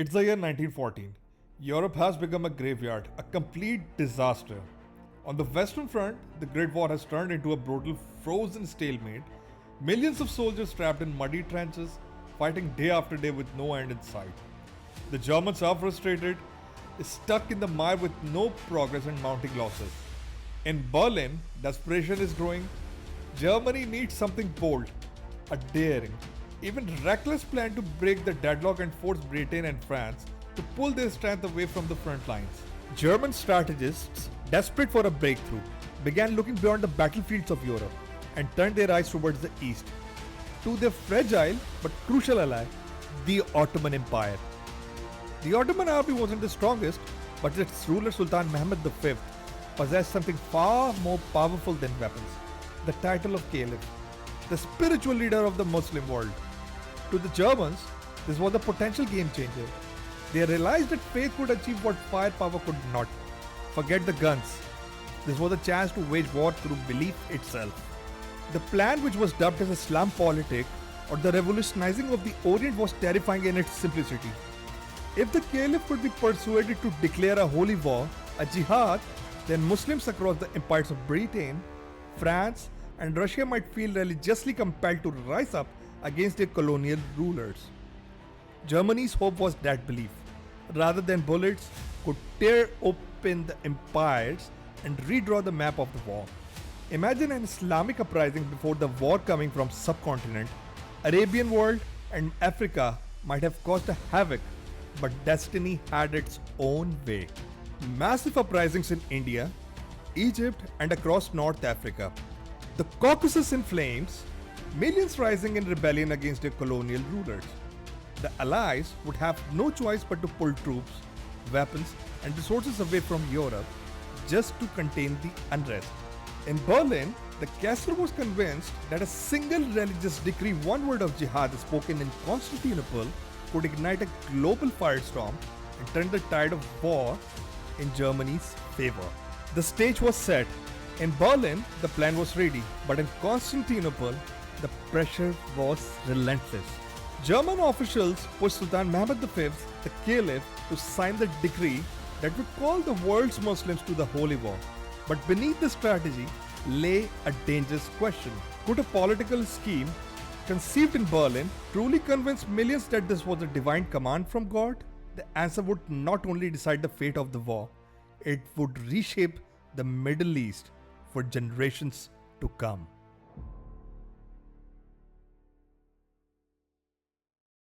It's the year 1914. Europe has become a graveyard, a complete disaster. On the Western Front, the Great War has turned into a brutal frozen stalemate. Millions of soldiers trapped in muddy trenches, fighting day after day with no end in sight. The Germans are frustrated, stuck in the mire with no progress and mounting losses. In Berlin, desperation is growing. Germany needs something bold, a daring, even reckless plan to break the deadlock and force Britain and France to pull their strength away from the front lines. German strategists, desperate for a breakthrough, began looking beyond the battlefields of Europe and turned their eyes towards the east, to their fragile but crucial ally, the Ottoman Empire. The Ottoman army wasn't the strongest, but its ruler Sultan Mehmed V possessed something far more powerful than weapons: the title of Caliph, the spiritual leader of the Muslim world. To the Germans, this was a potential game changer. They realized that faith could achieve what firepower could not. Forget the guns. This was a chance to wage war through belief itself. The plan, which was dubbed as Islam politic or the revolutionizing of the Orient, was terrifying in its simplicity. If the Caliph could be persuaded to declare a holy war, a jihad, then Muslims across the empires of Britain, France, and Russia might feel religiously compelled to rise up against their colonial rulers. Germany's hope was that belief, rather than bullets, could tear open the empires and redraw the map of the war. Imagine an Islamic uprising before the war coming from subcontinent. Arabian world and Africa might have caused a havoc, but destiny had its own way. Massive uprisings in India, Egypt, and across North Africa. The Caucasus in flames, millions rising in rebellion against their colonial rulers. The Allies would have no choice but to pull troops, weapons, and resources away from Europe just to contain the unrest. In Berlin, the Chancellor was convinced that a single religious decree, one word of jihad spoken in Constantinople, could ignite a global firestorm and turn the tide of war in Germany's favor. The stage was set. In Berlin, the plan was ready, but in Constantinople, the pressure was relentless. German officials pushed Sultan Mehmed V, the Caliph, to sign the decree that would call the world's Muslims to the holy war. But beneath the strategy lay a dangerous question. Could a political scheme conceived in Berlin truly convince millions that this was a divine command from God? The answer would not only decide the fate of the war, it would reshape the Middle East for generations to come.